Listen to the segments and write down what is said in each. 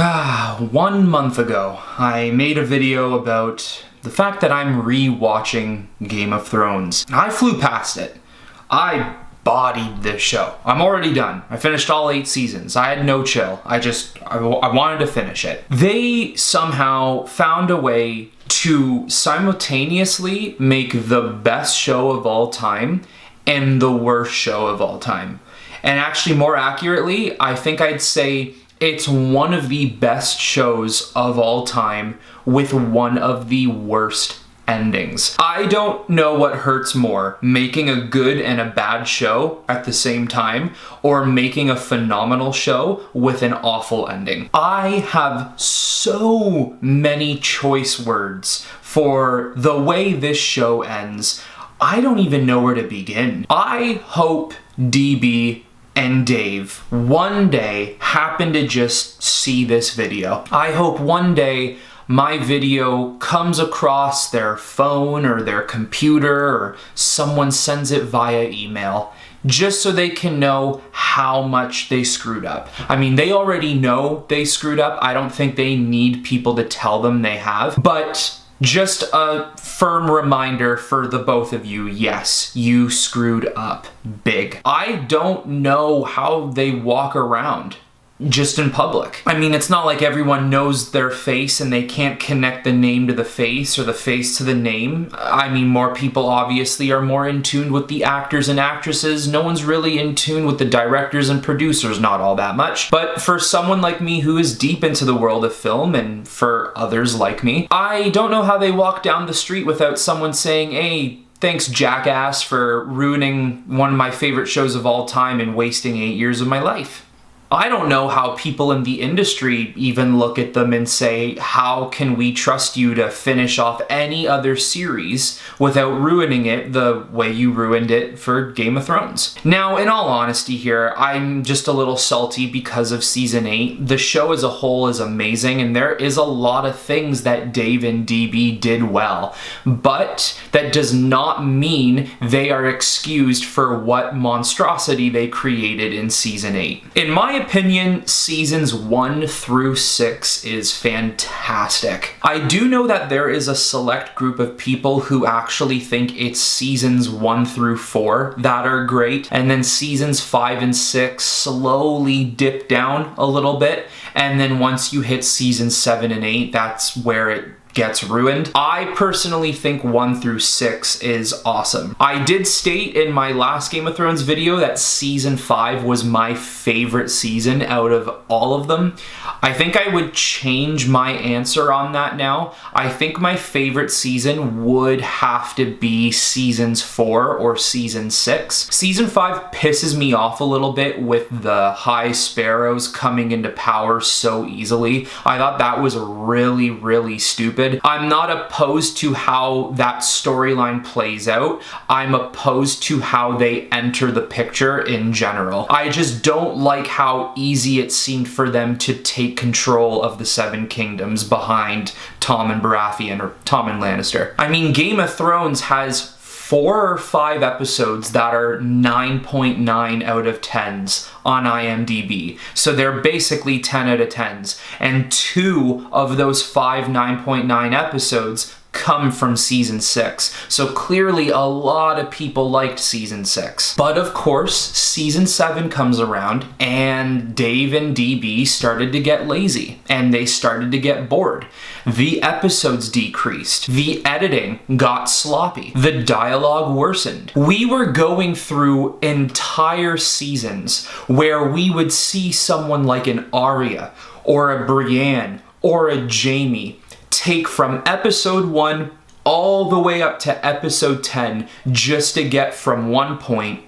1 month ago, I made a video about the fact that I'm re-watching Game of Thrones. I flew past it. I bodied this show. I'm already done. I finished all 8 seasons. I had no chill. I wanted to finish it. They somehow found a way to simultaneously make the best show of all time and the worst show of all time. And actually, more accurately, I think I'd say it's one of the best shows of all time with one of the worst endings. I don't know what hurts more, making a good and a bad show at the same time, or making a phenomenal show with an awful ending. I have so many choice words for the way this show ends. I don't even know where to begin. I hope DB and Dave one day happen to just see this video. I hope one day my video comes across their phone or their computer, or someone sends it via email, just so they can know how much they screwed up. I mean, they already know they screwed up. I don't think they need people to tell them they have, but just a firm reminder for the both of you, yes, you screwed up big. I don't know how they walk around just in public. I mean, it's not like everyone knows their face and they can't connect the name to the face or the face to the name. I mean, more people obviously are more in tune with the actors and actresses. No one's really in tune with the directors and producers, not all that much. But for someone like me who is deep into the world of film, and for others like me, I don't know how they walk down the street without someone saying, "Hey, thanks, jackass, for ruining one of my favorite shows of all time and wasting 8 years of my life." I don't know how people in the industry even look at them and say, how can we trust you to finish off any other series without ruining it the way you ruined it for Game of Thrones? Now, in all honesty here, I'm just a little salty because of season 8. The show as a whole is amazing, and there is a lot of things that Dave and DB did well, but that does not mean they are excused for what monstrosity they created in season 8. In my opinion, seasons 1 through 6 is fantastic. I do know that there is a select group of people who actually think it's seasons 1 through 4 that are great, and then seasons 5 and 6 slowly dip down a little bit, and then once you hit season 7 and 8, that's where it gets ruined. I personally think 1 through 6 is awesome. I did state in my last Game of Thrones video that season 5 was my favorite season out of all of them. I think I would change my answer on that now. I think my favorite season would have to be seasons 4 or season 6. Season 5 pisses me off a little bit with the High Sparrows coming into power so easily. I thought that was really, really stupid. I'm not opposed to how that storyline plays out. I'm opposed to how they enter the picture in general. I just don't like how easy it seemed for them to take control of the Seven Kingdoms behind Tom and Baratheon, or Tom and Lannister. I mean, Game of Thrones has 4 or 5 episodes that are 9.9 out of 10s on IMDb. So they're basically 10 out of 10s. And 2 of those 5 9.9 episodes come from season 6. So clearly a lot of people liked season 6. But of course, season 7 comes around and Dave and DB started to get lazy and they started to get bored. The episodes decreased. The editing got sloppy. The dialogue worsened. We were going through entire seasons where we would see someone like an Arya or a Brienne or a Jaime take from episode 1 all the way up to episode 10 just to get from one point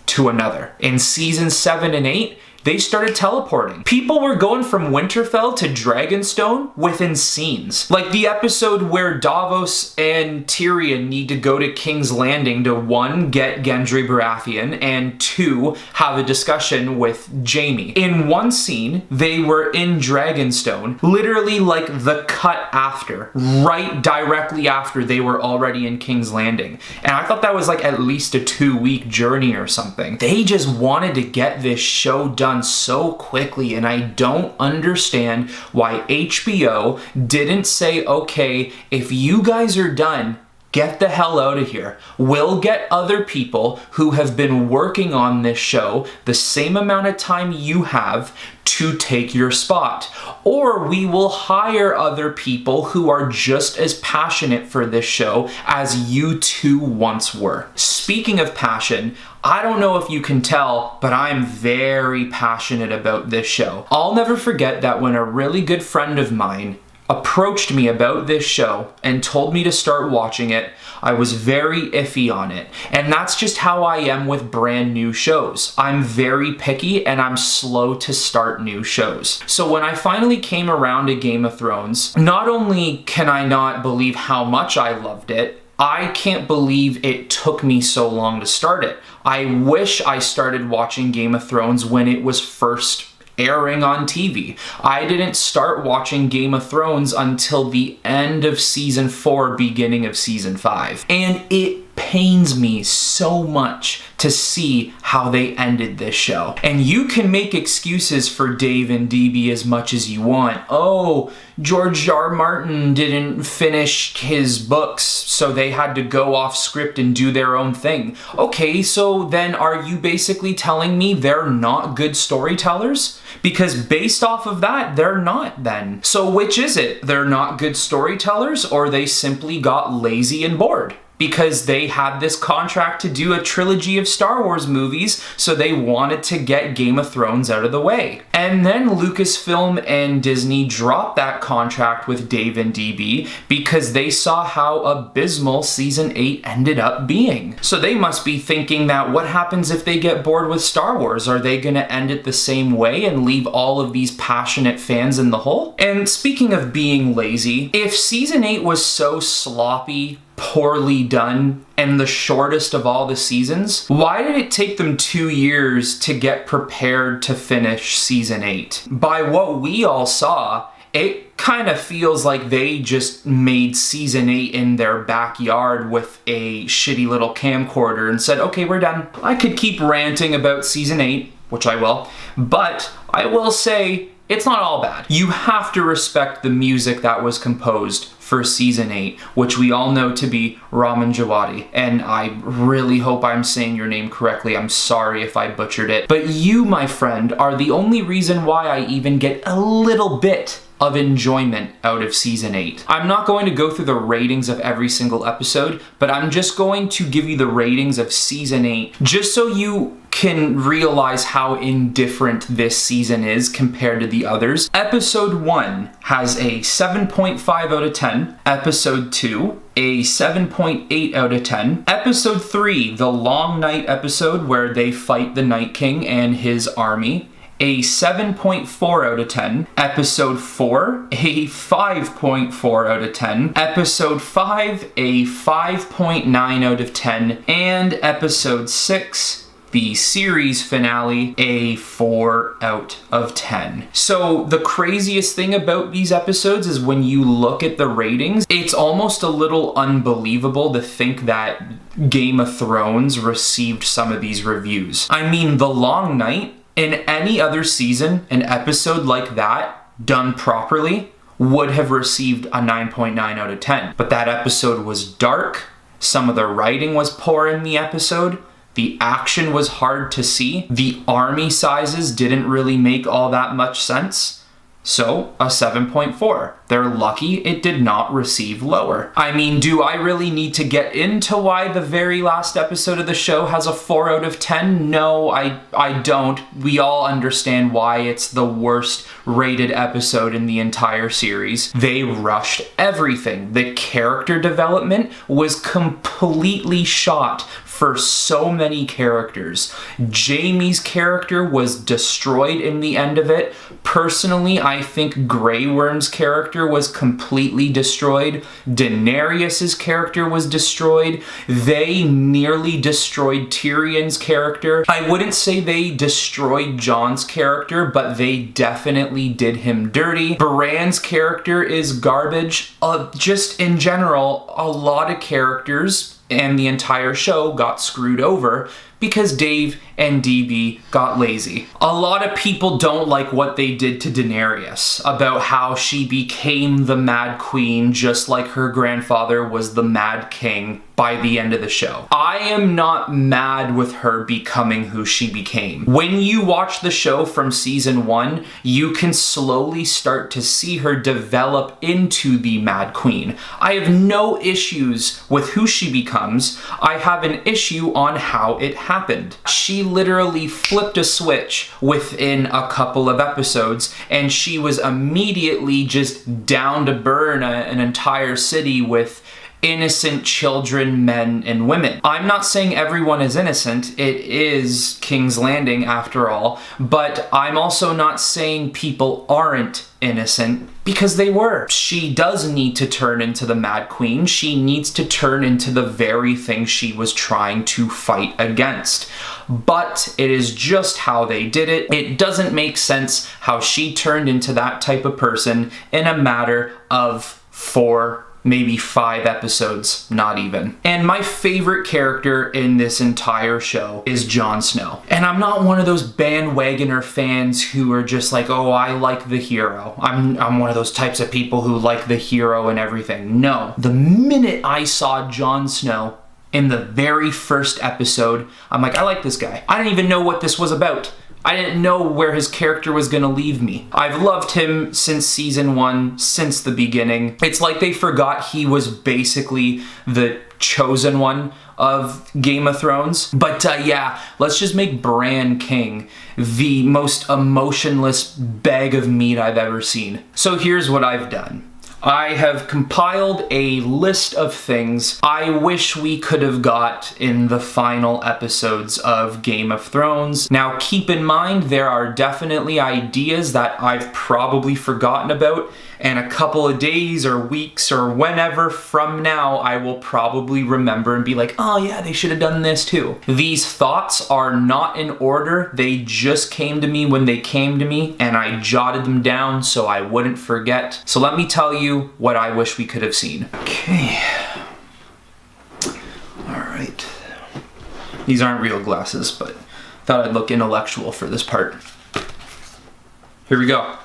to another. In season 7 and 8, they started teleporting. People were going from Winterfell to Dragonstone within scenes. Like the episode where Davos and Tyrion need to go to King's Landing to 1, get Gendry Baratheon, and 2, have a discussion with Jaime. In one scene, they were in Dragonstone, literally like the cut after, right directly after they were already in King's Landing. And I thought that was like at least a 2-week journey or something. They just wanted to get this show done done so quickly, and I don't understand why HBO didn't say, okay, if you guys are done, get the hell out of here. We'll get other people who have been working on this show the same amount of time you have to take your spot. Or we will hire other people who are just as passionate for this show as you two once were. Speaking of passion, I don't know if you can tell, but I'm very passionate about this show. I'll never forget that when a really good friend of mine approached me about this show and told me to start watching it, I was very iffy on it. And that's just how I am with brand new shows. I'm very picky and I'm slow to start new shows. So when I finally came around to Game of Thrones, not only can I not believe how much I loved it, I can't believe it took me so long to start it. I wish I started watching Game of Thrones when it was first airing on TV. I didn't start watching Game of Thrones until the end of season 4, beginning of season 5. And it pains me so much to see how they ended this show. And you can make excuses for Dave and DB as much as you want. Oh, George R. Martin didn't finish his books, so they had to go off script and do their own thing. Okay, so then are you basically telling me they're not good storytellers? Because based off of that, they're not then. So which is it? They're not good storytellers, or they simply got lazy and bored? Because they had this contract to do a trilogy of Star Wars movies, so they wanted to get Game of Thrones out of the way. And then Lucasfilm and Disney dropped that contract with Dave and DB because they saw how abysmal season 8 ended up being. So they must be thinking that what happens if they get bored with Star Wars? Are they gonna end it the same way and leave all of these passionate fans in the hole? And speaking of being lazy, if season 8 was so sloppy, poorly done, and the shortest of all the seasons, why did it take them 2 years to get prepared to finish season 8? By what we all saw, it kind of feels like they just made season 8 in their backyard with a shitty little camcorder and said, okay, we're done. I could keep ranting about season 8, which I will, but I will say it's not all bad. You have to respect the music that was composed for season 8, which we all know to be Ramin Djawadi. And I really hope I'm saying your name correctly. I'm sorry if I butchered it. But you, my friend, are the only reason why I even get a little bit of enjoyment out of season 8. I'm not going to go through the ratings of every single episode, but I'm just going to give you the ratings of season 8, just so you can realize how indifferent this season is compared to the others. Episode 1 has a 7.5 out of 10. Episode 2, a 7.8 out of 10. Episode 3, the Long Night episode where they fight the Night King and his army, a 7.4 out of 10. Episode 4, a 5.4 out of 10. Episode 5, a 5.9 out of 10. And episode 6, the series finale, a 4 out of 10. So the craziest thing about these episodes is when you look at the ratings, it's almost a little unbelievable to think that Game of Thrones received some of these reviews. I mean, The Long Night, in any other season, an episode like that, done properly, would have received a 9.9 out of 10. But that episode was dark, some of the writing was poor in the episode, the action was hard to see, the army sizes didn't really make all that much sense. So, a 7.4. They're lucky it did not receive lower. I mean, do I really need to get into why the very last episode of the show has a 4 out of 10? No, I don't. We all understand why it's the worst rated episode in the entire series. They rushed everything. The character development was completely shot for so many characters. Jaime's character was destroyed in the end of it. Personally, I think Grey Worm's character was completely destroyed. Daenerys' character was destroyed. They nearly destroyed Tyrion's character. I wouldn't say they destroyed Jon's character, but they definitely did him dirty. Bran's character is garbage. Just in general, a lot of characters and the entire show got screwed over because Dave and DB got lazy. A lot of people don't like what they did to Daenerys, about how she became the Mad Queen just like her grandfather was the Mad King by the end of the show. I am not mad with her becoming who she became. When you watch the show from season 1, you can slowly start to see her develop into the Mad Queen. I have no issues with who she becomes. I have an issue on how it happened. She literally flipped a switch within a couple of episodes, and she was immediately just down to burn an entire city with innocent children, men, and women. I'm not saying everyone is innocent. It is King's Landing after all, but I'm also not saying people aren't innocent, because they were. She does need to turn into the Mad Queen. She needs to turn into the very thing she was trying to fight against. But it is just how they did it. It doesn't make sense how she turned into that type of person in a matter of 4, maybe 5 episodes, not even. And my favorite character in this entire show is Jon Snow. And I'm not one of those bandwagoner fans who are just like, oh, I like the hero. I'm one of those types of people who like the hero and everything. No. The minute I saw Jon Snow in the very first episode, I'm like, I like this guy. I didn't even know what this was about. I didn't know where his character was gonna leave me. I've loved him since season 1, since the beginning. It's like they forgot he was basically the chosen one of Game of Thrones. But yeah, let's just make Bran king the most emotionless bag of meat I've ever seen. So here's what I've done. I have compiled a list of things I wish we could have got in the final episodes of Game of Thrones. Now, keep in mind, there are definitely ideas that I've probably forgotten about, and a couple of days or weeks or whenever from now, I will probably remember and be like, oh yeah, they should have done this too. These thoughts are not in order. They just came to me when they came to me, and I jotted them down so I wouldn't forget. So let me tell you what I wish we could have seen. Okay. All right. These aren't real glasses, but thought I'd look intellectual for this part. Here we go.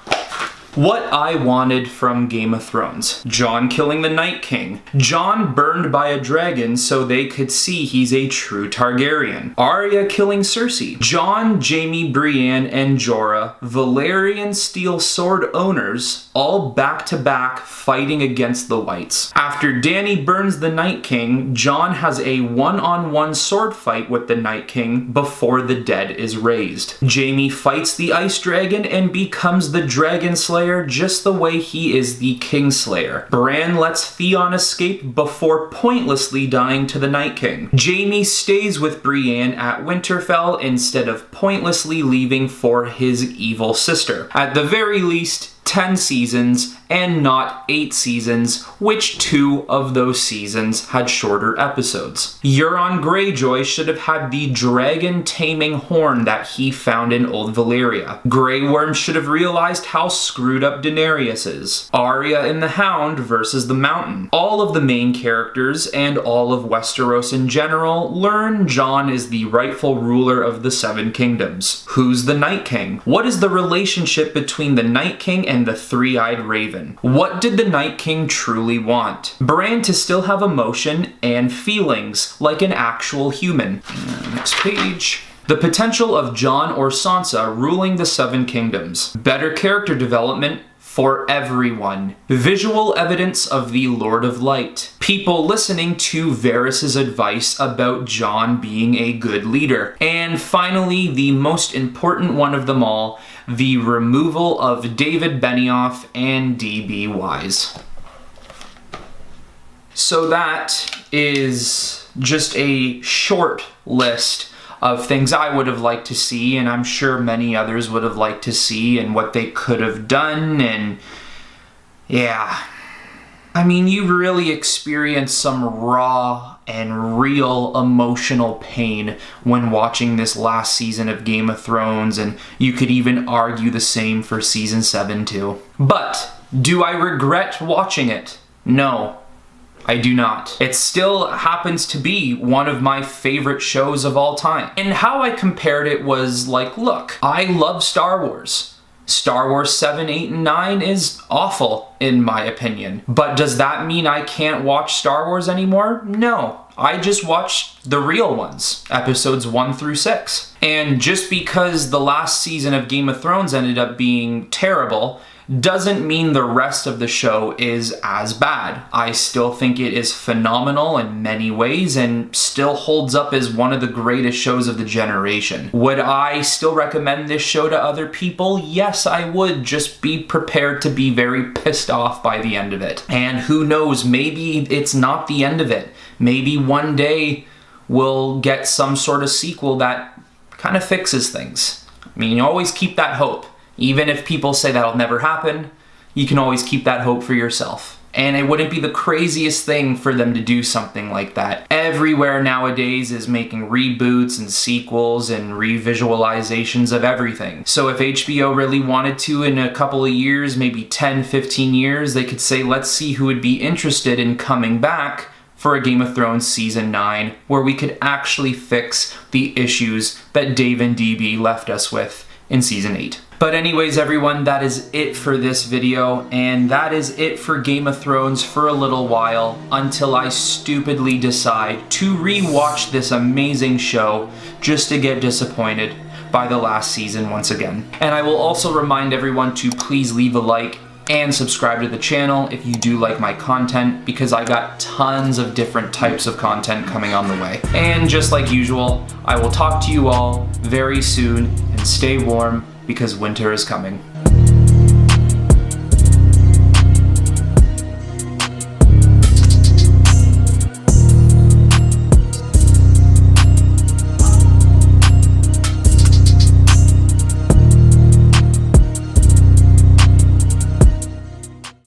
What I wanted from Game of Thrones. Jon killing the Night King. Jon burned by a dragon so they could see he's a true Targaryen. Arya killing Cersei. Jon, Jaime, Brienne, and Jorah, Valyrian steel sword owners, all back to back fighting against the Whites. After Dany burns the Night King, Jon has a one-on-one sword fight with the Night King before the dead is raised. Jaime fights the Ice Dragon and becomes the Dragon Slayer just the way he is the Kingslayer. Bran lets Theon escape before pointlessly dying to the Night King. Jaime stays with Brienne at Winterfell instead of pointlessly leaving for his evil sister. At the very least, 10 seasons and not 8 seasons, which 2 of those seasons had shorter episodes. Euron Greyjoy should have had the dragon taming horn that he found in Old Valyria. Grey Worm should have realized how screwed up Daenerys is. Arya and the Hound versus the Mountain. All of the main characters and all of Westeros in general learn Jon is the rightful ruler of the 7 kingdoms. Who's the Night King? What is the relationship between the Night King and the Three-Eyed Raven? What did the Night King truly want? Bran to still have emotion and feelings like an actual human. Next page. The potential of Jon or Sansa ruling the 7 kingdoms. Better character development for everyone. Visual evidence of the Lord of Light. People listening to Varys' advice about Jon being a good leader. And finally, the most important one of them all, the removal of David Benioff and D.B. Wise. So that is just a short list of things I would have liked to see, and I'm sure many others would have liked to see, and what they could have done, and yeah. I mean, you really experience some raw and real emotional pain when watching this last season of Game of Thrones, and you could even argue the same for season 7 too. But do I regret watching it? No, I do not. It still happens to be one of my favorite shows of all time. And how I compared it was like, look, I love Star Wars. Star Wars 7, 8, and 9 is awful, in my opinion. But does that mean I can't watch Star Wars anymore? No. I just watch the real ones, episodes 1 through 6. And just because the last season of Game of Thrones ended up being terrible, doesn't mean the rest of the show is as bad. I still think it is phenomenal in many ways and still holds up as one of the greatest shows of the generation. Would I still recommend this show to other people? Yes, I would. Just be prepared to be very pissed off by the end of it. And who knows, maybe it's not the end of it. Maybe one day we'll get some sort of sequel that kind of fixes things. I mean, you always keep that hope. Even if people say that'll never happen, you can always keep that hope for yourself. And it wouldn't be the craziest thing for them to do something like that. Everywhere nowadays is making reboots and sequels and revisualizations of everything. So if HBO really wanted to, in a couple of years, maybe 10, 15 years, they could say, let's see who would be interested in coming back for a Game of Thrones Season 9, where we could actually fix the issues that Dave and DB left us with in Season 8. But anyways, everyone, that is it for this video, and that is it for Game of Thrones for a little while, until I stupidly decide to re-watch this amazing show just to get disappointed by the last season once again. And I will also remind everyone to please leave a like and subscribe to the channel if you do like my content, because I got tons of different types of content coming on the way. And just like usual, I will talk to you all very soon, and stay warm, because winter is coming.